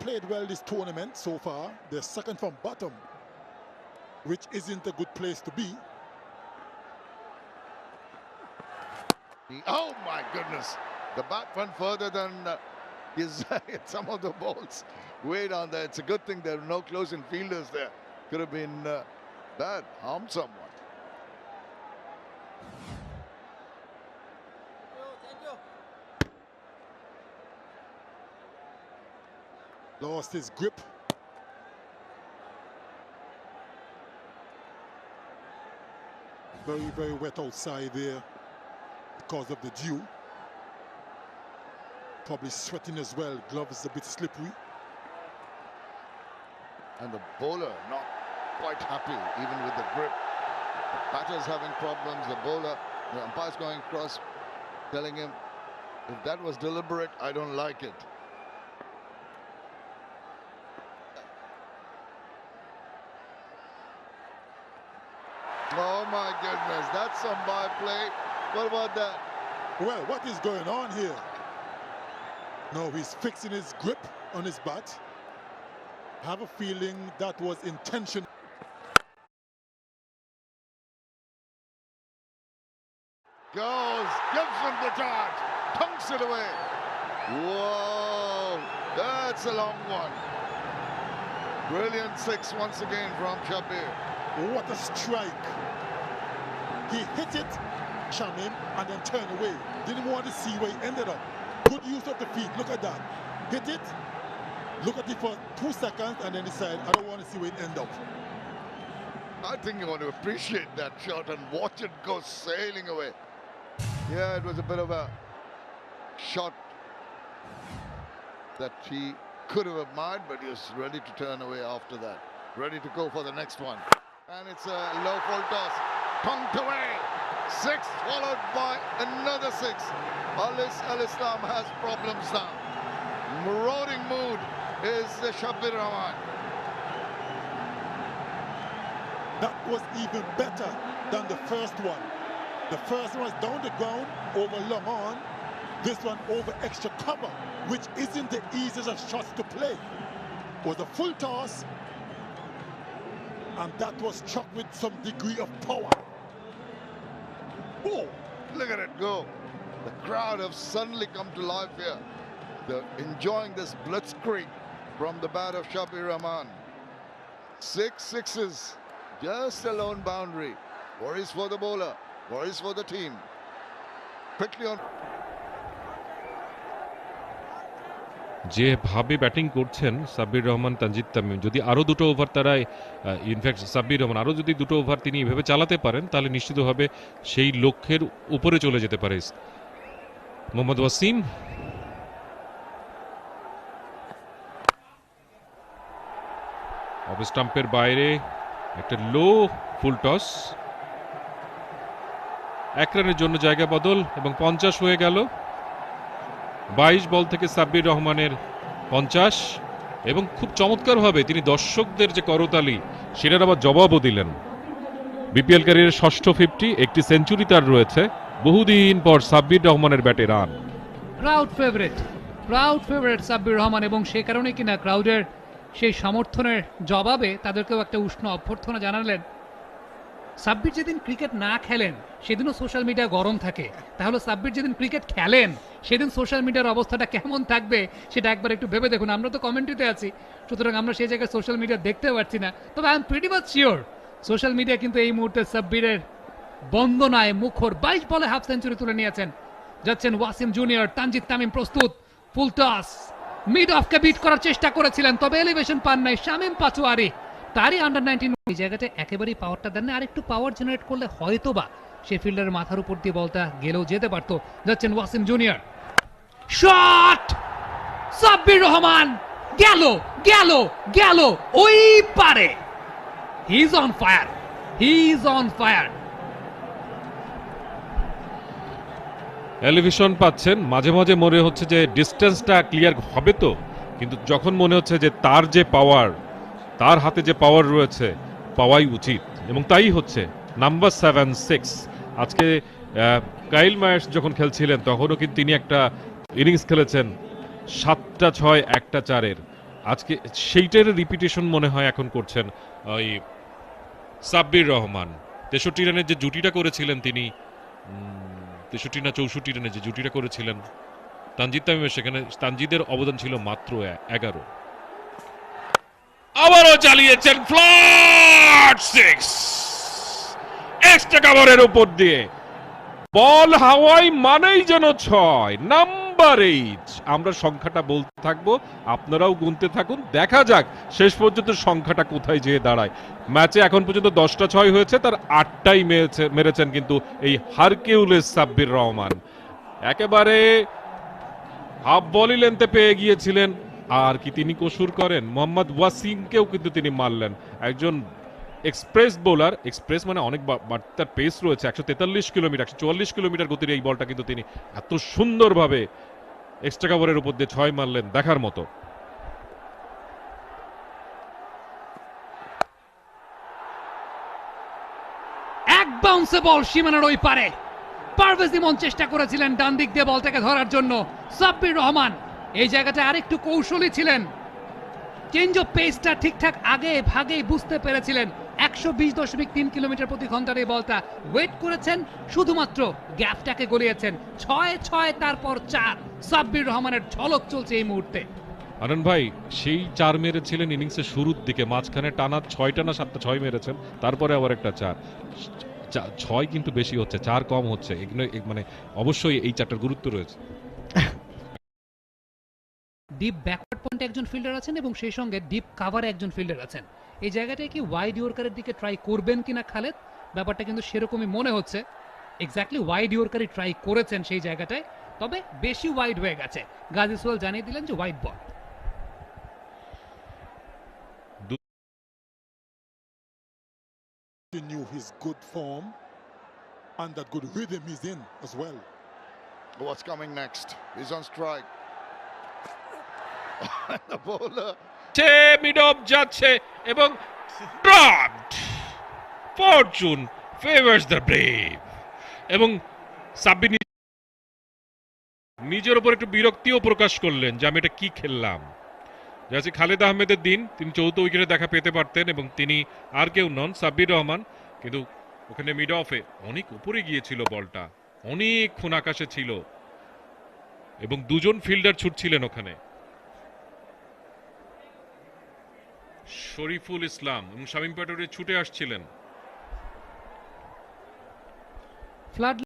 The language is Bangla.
played well this tournament so far. They're second from bottom, which isn't a good place to be. Oh my goodness! The bat went further than his some of the balls. Way down there. It's a good thing there are no close-in fielders there. Could have been bad, harmed someone. Lost his grip. Very, very wet outside there because of the dew. Probably sweating as well. Glove is a bit slippery. And the bowler not quite happy even with the grip. The batter's having problems. The bowler, the umpire's going across, telling him, if that was deliberate, I don't like it. Oh my goodness, that's some by play. What about that? Well, what is going on here? No, he's fixing his grip on his bat. I have a feeling that was intentional. Goes, gives him the charge, punks it away. Whoa, that's a long one. Brilliant six once again from Shabir. What a strike. He hit it, Shamim, and then turned away. Didn't want to see where he ended up. Good use of the feet, look at that. Hit it, look at it for 2 seconds, and then decide, I don't want to see where it ends up. I think you want to appreciate that shot and watch it go sailing away. Yeah, it was a bit of a shot that he could have admired, but he was ready to turn away after that. Ready to go for the next one. And it's a low full toss. Punked away. 6 followed by another 6. Al-Islam has problems now. Marauding mood is the Shabir Rahman. That was even better than the first one. The first one was down the ground over long on. This one over extra cover, which isn't the easiest of shots to play. It was a full toss, and that was struck with some degree of power. Oh, look at it go. The crowd have suddenly come to life here. They're enjoying this blitzkrieg from the bat of Shabir Rahman. 6 sixes, just a lone boundary. Worries for the bowler, worries for the team. Quickly on. যেভাবে ব্যাটিং করছেন সাব্বির রহমান, তানজিদ তামিম, যদি আরও 2টো ওভার তারা ইনফ্যাক্ট সাব্বির রহমান আরও যদি 2টো ওভার তিনি এভাবে চালাতে পারেন, তাহলে নিশ্চিতভাবে সেই লক্ষ্যের উপরে চলে যেতে পারে মোহাম্মদ ওয়াসিম। অফ স্টাম্পের বাইরে একটা লো ফুল টস, 1 রানের জন্য জায়গা বদল এবং 50 হয়ে গেল। 22 বল থেকে সাব্বির রহমানের 50, এবং খুব চমৎকারভাবে তিনি দর্শকদের যে করতালি সেটার আবার জবাবও দিলেন। বিপিএল ক্যারিয়ারের 6ষ্ঠ 50, একটি সেঞ্চুরি তার রয়েছে। বহুদিন পর সাব্বির রহমানের ব্যাটে run. Crowd favourite Sabbir Rahman, এবং সে কারণে কিনা ক্রাউডের সেই সমর্থনের জবাবে তাদেরকেও একটা উষ্ণ অভ্যর্থনা জানালেন। সাব্বির যেদিন ক্রিকেট না খেলেন সেদিনও সোশ্যাল মিডিয়া গরম থাকে, তাহলে সাব্বির যেদিন ক্রিকেট খেলেন সেদিন সোশ্যাল মিডিয়ার অবস্থাটা কেমন থাকবে সেটা একবার একটু ভেবে দেখুন। আমরা তো কমেন্ট্রিতে আছি, সুতরাং আমরা সেই জায়গায় সোশ্যাল মিডিয়া দেখতে পারছি না, তবে I am pretty much sure social media কিন্তু এই মুহূর্তে সাব্বিরের বন্দনায় মুখর। 22 বলে হাফ সেঞ্চুরি তুলে নিয়েছেন। যাচ্ছেন ওয়াসিম জুনিয়র, তানজিদ তামিম প্রস্তুত। ফুল টস, মিড অফকে বিট করার চেষ্টা করেছিলেন, তবে এলিভেশন পান নাই শামীম পাচোয়ারি। তারই আন্ডার-19 এই জায়গাতে একেবারেই পাওয়ারটা দেন না, আর একটু পাওয়ার জেনারেট করলে হয়তোবা সে ফিল্ডারের মাথার উপর দিয়ে বলটা গেলেও যেতে পারত। যাচ্ছেন ওয়াসিম জুনিয়র, শট, সাব্বির রহমান গেল গেল গেল ওই পারে। He is on fire. Elevation পাচ্ছেন, মাঝে মাঝে মনে হচ্ছে যে ডিস্টেন্সটা ক্লিয়ার হবে তো, কিন্তু যখন মনে হচ্ছে যে তার যে পাওয়ার, তার হাতে যে পাওয়ার রয়েছে, পাওয়াই উচিত, এবং তাই হচ্ছে। নাম্বার 7-6 আজকে কাইল মায়ার্স যখন খেলছিলেন তখনও কিন্তু তিনি একটা ইনিংস খেলেছেন 7টা 6 1টা 4-এর। আজকে সেইটার রিপিটেশন মনে হয় এখন করছেন ওই সাব্বির রহমান। 63 রানের যে জুটিটা করেছিলেন তিনি, 63 না 64 রানে যে জুটিটা করেছিলেন তানজিদ তামিমের, সেখানে তানজিদের অবদান ছিল মাত্র 11। আবারও চালিয়েছেন ফ্ল্যাট সিক্স এক্সট্রা কভারের উপর দিয়ে। বল হাওয়াই মানেই যেন 6 নাম্বার 8। আমরা সংখ্যাটা বলতে থাকবো, আপনারাও গুনতে থাকুন, দেখা যাক শেষ পর্যন্ত সংখ্যাটা কোথায় যেয়ে দাঁড়ায়। ম্যাচে এখন পর্যন্ত 10টা 6 হয়েছে, তার 8টাই মেরেছেন কিন্তু এই হারকিউলিস সাব্বির রহমান। একেবারে হাফ বলই লেন্থে পেয়ে গিয়েছিলেন, আর কি তিনি কসুর করেন? মোহাম্মদ ওয়াসিমকেও কিন্তু তিনি মারলেন। একজন এক্সপ্রেস বোলার, এক্সপ্রেস মানে অনেক তার পেস রয়েছে, 143 কিলোমিটার 144 কিলোমিটার গতির এই বলটা কিন্তু তিনি এত সুন্দরভাবে এক্সট্রা কভারের উপর দিয়ে 6 মারলেন, দেখার মতো। এক বাউন্সে বল সীমানার ওই পারে। পারভেজ ইমন চেষ্টা করেছিলেন ডান দিক দিয়ে বলটাকে ধরার জন্য। সাব্বির রহমান এই জায়গাটা আরেকটু কৌশলী ছিলেন, চেঞ্জ অফ পেসটা ঠিকঠাক আগে ভাগেই বুঝতে পেরেছিলেন। 120.3 কিলোমিটার প্রতি ঘন্টার এই বলটা ওয়েট করেছেন, শুধুমাত্র গ্যাপটাকে গলিয়েছেন। 6-6 তারপর 4। সাব্বির রহমানের ঝলক চলছে এই মুহূর্তে। আনন্দ ভাই সেই 4 মেরেছিলেন ইনিংসের শুরুর দিকে, মাঝখানে টানা 6টা না 7টা 6 মেরেছেন, তারপরে আবার একটা 4। 6 কিন্তু বেশি হচ্ছে, 4 কম হচ্ছে, এগুলো মানে অবশ্যই এই 4টার গুরুত্ব রয়েছে। ডিপ ব্যাকওয়ার্ড পয়েন্টে একজন ফিল্ডার আছেন এবং সেই সঙ্গে ডিপ কাভারে একজন ফিল্ডার আছেন। এই জায়গাটায় কি ওয়াইড ইয়র্কারের দিকে ট্রাই করবেন কিনা খালেদ, ব্যাপারটা কিন্তু সেরকমই মনে হচ্ছে। এক্স্যাক্টলি ওয়াইড ইয়র্কারই ট্রাই করেছেন সেই জায়গাটায়, তবে বেশি ওয়াইড হয়ে গেছে। গাজী সোহেল জানিয়ে দিলেন যে wide ball. Continue his good form and that good rhythm he's in as well. What's coming next? He's on strike. The bowler. Mid of যাচ্ছে এবং dropped. Fortune favours the brave. এবং সাব্বির নিজের উপর একটু বিরক্তিও প্রকাশ করলেন যে আমি এটা কি খেললাম। যাচ্ছে খালেদ আহমেদের দিন, তিনি 4র্থ উইকেটে দেখা পেতে পারতেন এবং তিনি আর কেউ নন, সাব্বির রহমান। কিন্তু ওখানে মিড অফে অনেক উপরে গিয়েছিল বলটা, অনেকক্ষণ আকাশে ছিল এবং দুজন ফিল্ডার ছুটছিলেন ওখানে, শরীফুল ইসলাম এবং শামীম পাটোয়ারি ছুটে আসছিলেন। ফ্লাড